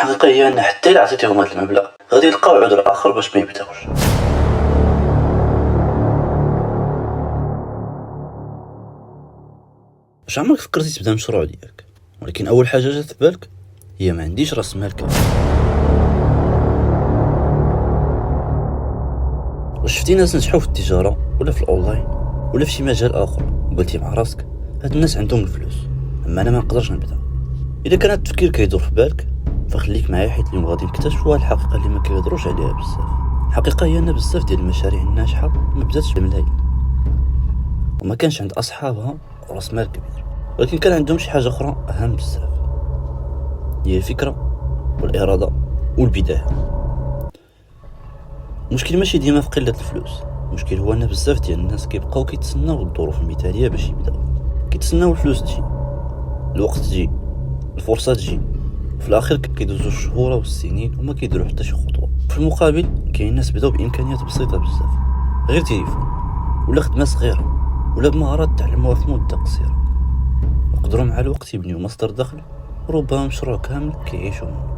الحقيقه هي ان حتى الا عطيتيهم هذا المبلغ غادي يلقاو عذر اخر باش ما يبداوش. واش عمرك فكرتي تبدا مشروع ديالك ولكن اول حاجه جات في بالك هي ما عنديش راس مال كافي؟ واش شفتي ناس نجحوا في التجاره ولا في الاونلاين ولا في شي مجال اخر وقلتي مع راسك هاد الناس عندهم الفلوس اما انا ما نقدرش نبدا؟ اذا كان التفكير كيدور في بالك فخليك معايا، حيت اليوم غادي نكتشفوا الحقيقه اللي ما كيهضروش عليها بزاف. الحقيقه هي ان بزاف ديال المشاريع الناجحه ما بداتش بملايين وما كانش عند اصحابها راس مال كبير، ولكن كان عندهم شي حاجه اخرى اهم بزاف، هي الفكره والاراده والبدايه. المشكل ماشي ديما في قله الفلوس، المشكل هو ان بزاف ديال الناس كيبقاو كيتسناو الظروف المثاليه باش يبداو، كيتسناو الفلوس تجي، الوقت تجي، الفرصه تجي، في الاخير كيدوزو الشهور والسنين وما كيديروا حتى شي خطوه. في المقابل كاين ناس بداو بامكانيات بسيطه بزاف، غير تليفون ولا خدمه صغيره ولا بمهارات تعلموها في مده قصيره، وقدروا مع الوقت يبنيو مصدر دخل وربما مشروع كامل كيعيشوا منه.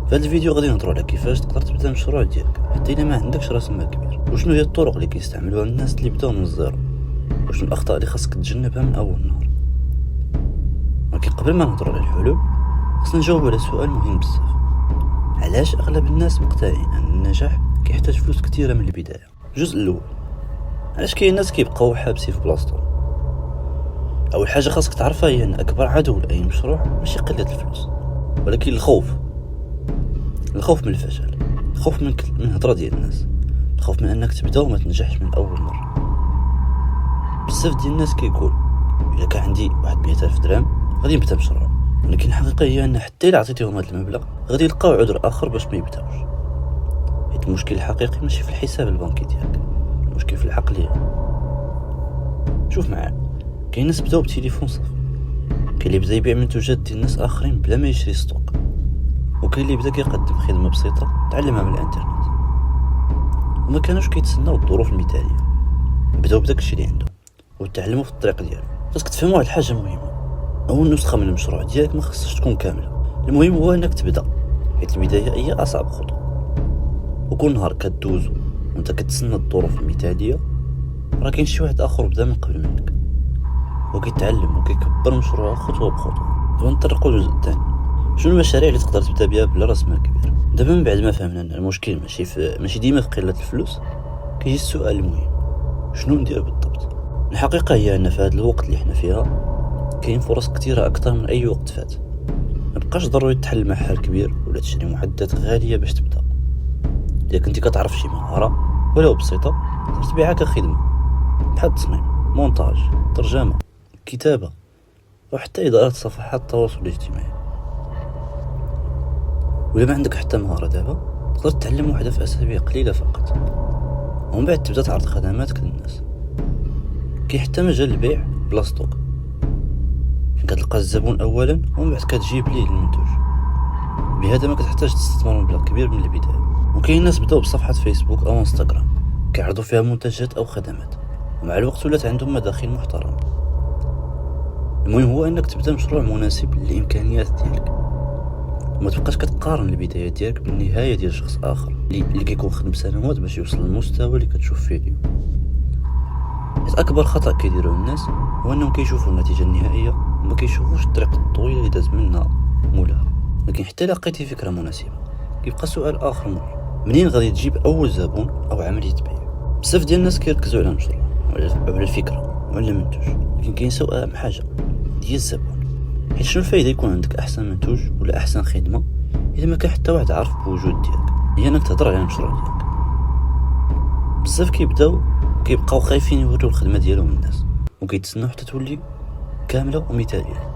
في هذا الفيديو غادي نهضروا على كيفاش تقدر تبدا المشروع ديالك حتى الا ما عندكش راس مال كبير، وشنو هي الطرق اللي كيستعملوها الناس اللي بداو من الزيرو، وشنو الاخطاء اللي خاصك تتجنبها من اول نهار. ولكن قبل ما نهضروا على الحلول خصنا نجاوب على سؤال مهم بزاف: علاش اغلب الناس مقتنعين ان النجاح كيحتاج فلوس كثيره من البدايه؟ الجزء الاول، علاش كاين ناس كيبقاو حابسين في بلاصتهم؟ اول حاجه خاصك تعرفها هي ان اكبر عدو لاي مشروع ماشي قله الفلوس، ولكن الخوف من الفشل، الخوف من هضره ديال الناس، الخوف من انك تبدا وما تنجحش من اول مره. بزاف ديال الناس كيقول الا كان عندي واحد 100,000 درهم غادي نبدا مشروع، ولكن الحقيقه هي ان حتى الا عطيتيهم هذا المبلغ غادي يلقاو عذر اخر باش ما يبداوش. حيت المشكل الحقيقي ماشي في الحساب البنكي ديالك، المشكل في العقليه. شوف معايا، كاين ناس بداو بتليفون صافي، كاين اللي بدا يبيع منتوجات ديال ناس اخرين بلا ما يشري ستوك، وكاين اللي بدا كيقدم خدمه بسيطه تعلمها من الانترنت، وما كانوش كيتسناو الظروف المثاليه، بداو بداك الشيء اللي عندهم وتعلموا في الطريق ديالهم. خاصك تفهموا واحد الحاجه مهمه: اول نسخه من المشروع ديالك ما خصهاش تكون كامله، المهم هو انك تبدا، حيت البدايه هي اصعب خطوه، وكل نهار كدوزو وانت كتسنى الظروف المثاليه راه كاين شي واحد اخر بدا من قبل منك وكيتعلم وكيكبر مشروعه خطوه بخطوه. دابا نطرقوا للجزء الثاني: شنو المشاريع اللي تقدر تبدا بها بلا راس مال كبير؟ دابا من بعد ما فهمنا ان المشكل ماشي ديما في قله الفلوس، كيجي السؤال المهم: شنو ندير بالضبط؟ الحقيقه هي ان في هذا الوقت اللي حنا فيها كاين فرص كثيره اكثر من اي وقت فات. ما بقاش ضروري تحل محل كبير ولا تشري معدات غاليه باش تبدا. اذا كنتي كتعرف شي مهاره ولو بسيطه تقدر تبيعها كخدمه، بحال التصميم، مونتاج، ترجمه، كتابه، وحتى اداره صفحات التواصل الاجتماعي. ولا ما عندك حتى مهاره دابا تقدر تتعلم وحده في اسابيع قليله فقط، ومن بعد تبدا تعرض خدماتك للناس. كاين حتى مجال البيع بلا ستوك، كتلقى الزبون اولا ومن بعد كتجيب ليه المنتوج. بهذا ما كتحتاج تستثمر مبلغ كبير من البدايه. وكاين ناس بداو بصفحه فيسبوك او انستغرام كيعرضوا فيها منتجات او خدمات، ومع الوقت ولات عندهم مداخيل محترمه. المهم هو انك تبدا مشروع مناسب للامكانيات ديالك، وما تبقاش كتقارن البدايه ديالك بالنهايه ديال شخص اخر اللي كيكون خدم سنوات باش يوصل للمستوى اللي كتشوف فيه اليوم. حيت اكبر خطا كيديروه الناس هو انهم كيشوفوا النتيجه النهائيه وما كيشوفوش الطريق الطويله اللي داز منها مولاها. لكن حتى لقيتي فكره مناسبه كيبقى سؤال اخر مهم: منين غادي تجيب اول زبون او عمليه بيع؟ بزاف ديال الناس كيركزوا على المشروع وعلى الفكره وعلى المنتوج، لكن كينساو اهم حاجه ديال الزبون. حيت شنو الفايده يكون عندك احسن منتوج ولا احسن خدمه اذا ما كان حتى واحد عارف بوجود ديالك؟ هي انك تهضر على المشروع ديالك. بزاف كيبقاو خايفين يوريو الخدمه ديالهم للناس وكيتسناو حتى تولي كامله ومثاليه،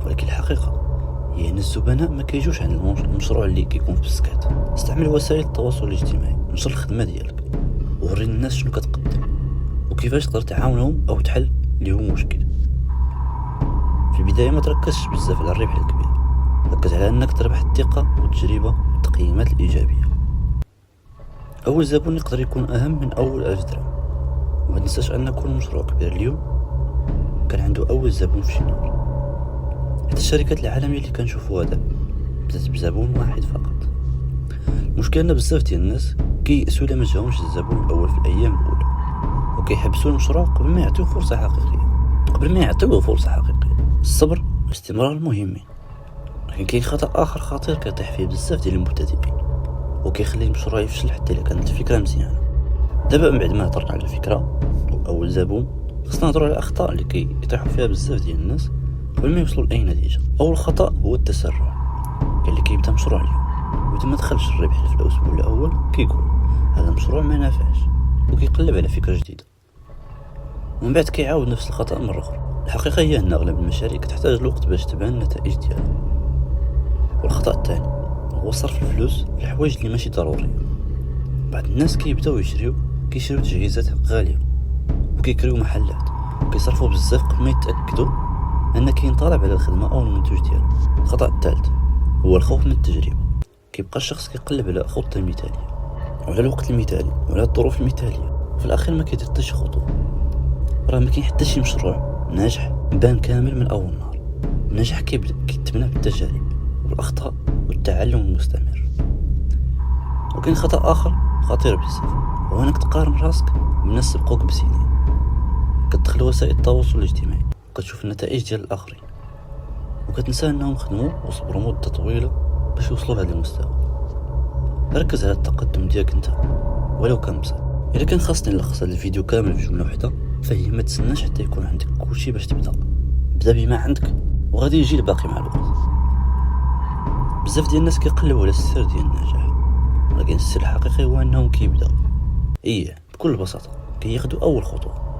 ولكن الحقيقه هي ان الزبناء ما كيجوش عند المشروع اللي كيكون في السكات. استعمل وسائل التواصل الاجتماعي، نشر الخدمه ديالك، وري الناس شنو كتقدم وكيفاش تقدر تعاونهم او تحل ليهم مشكل. في البدايه ما تركزش بزاف على الربح الكبير، ركز على انك تربح الثقه والتجربه والتقييمات الايجابيه. اول زبون يقدر يكون اهم من اول 1000 درهم، وما تنساش ان كل مشروع كبير اليوم كان عنده اول زبون في شي نهار. حتى الشركات العالميه اللي كنشوفوها دابا بدات بزبون واحد فقط. المشكل ان بزاف ديال الناس كيأسوا الا ما جاهمش الزبون الاول في الايام الاولى، وكيحبسوا المشروع قبل ما يعطيوه فرصه حقيقيه. الصبر والاستمرار مهمين، لكن كاين خطا اخر خطير كيطيح فيه بزاف ديال المبتدئين وكيخلي المشروع يفشل حتى الا كانت الفكره مزيانه. دابا من بعد ما هضرنا على الفكره واول زبون، خصنا نهضروا على الاخطاء اللي كيطيحوا فيها بزاف ديال الناس قبل ما يوصلوا لاي نتيجه. اول خطا هو التسرع. كاين اللي كيبدا مشروع اليوم وإذا ما دخلش الربح في الاسبوع الاول كيقول هذا المشروع ما نافعش، وكيقلب على فكره جديده، ومن بعد كيعاود نفس الخطا مره اخرى. الحقيقه هي ان اغلب المشاريع كتحتاج الوقت باش تبان النتائج ديالها. والخطا الثاني هو صرف الفلوس للحوايج اللي ماشي ضروريه. بعض الناس كيبداو يشريو تجهيزات غاليه وكيكريو محلات وكيصرفوا بزاف قبل ما يتاكدوا ان كاين طلب على الخدمه او المنتوج ديالو. الخطا الثالث هو الخوف من التجربه. كيبقى الشخص كيقلب على خطه المثاليه وعلى الوقت المثالي وعلى الظروف المثاليه، وفي الاخير ما كيدير حتى شي خطوه. راه ما كاين حتى شي مشروع ناجح بان كامل من اول نهار. النجاح كيتبنى بالتجارب والاخطاء والتعلم المستمر. وكاين خطا اخر خطير بزاف، هو انك تقارن راسك بالناس سبقوك بسنين. كتدخل وسائل التواصل الاجتماعي وكتشوف النتائج ديال الاخرين وكتنسى انهم خدموا وصبروا مده طويله باش يوصلوا لهذا المستوى. ركز على التقدم ديالك انت ولو كان بسيط. اذا كان خاصني نلخص هذا الفيديو كامل في جمله واحده فهي ما تسناش حتى يكون عندك كلشي باش تبدا بما عندك وغادي يجي الباقي مع الوقت. بزاف ديال الناس كيقلبوا على السر ديال النجاح، ولكن السر الحقيقي هو انهم كيبداو بكل بساطه كياخذوا اول خطوه.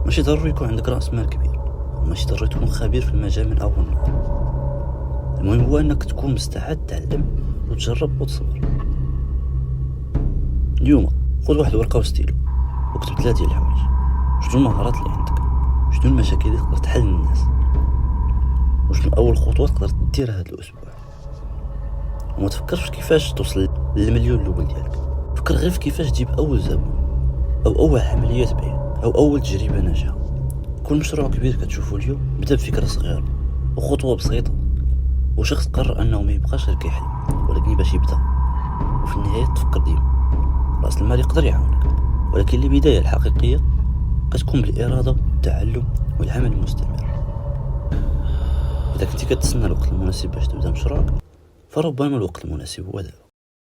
ماشي ضروري يكون عندك راس مال كبير، وماشي ضروري تكون خبير في المجال من اول نهار. المهم هو انك تكون مستعد تعلم وتجرب وتصبر. اليوم خذ واحد ورقه وستيلو وكتب 3 ديال الحوايج. شنو المهارات اللي عندك؟ شنو المشاكل اللي تقدر تحل للناس؟ وشنو اول خطوه تقدر دير هذا الاسبوع؟ وما تفكرش كيفاش توصل للمليون الاول ديالك، فكر غير في كيفاش تجيب اول زبون او اول عمليه بيع او اول تجربه ناجحه. كل مشروع كبير كتشوفه اليوم بدا بفكره صغيره وخطوه بسيطه، وشخص قرر انه ما يبقاش غير كيحلم ولكن باش يبدا. وفي النهايه تفكر ديما راس المال يقدر يعاونك، ولكن البدايه الحقيقيه كتكون بالاراده والتعلم والعمل المستمر. اذا كنتي كتسنى الوقت المناسب باش تبدا مشروعك فربما الوقت المناسب هو دابا.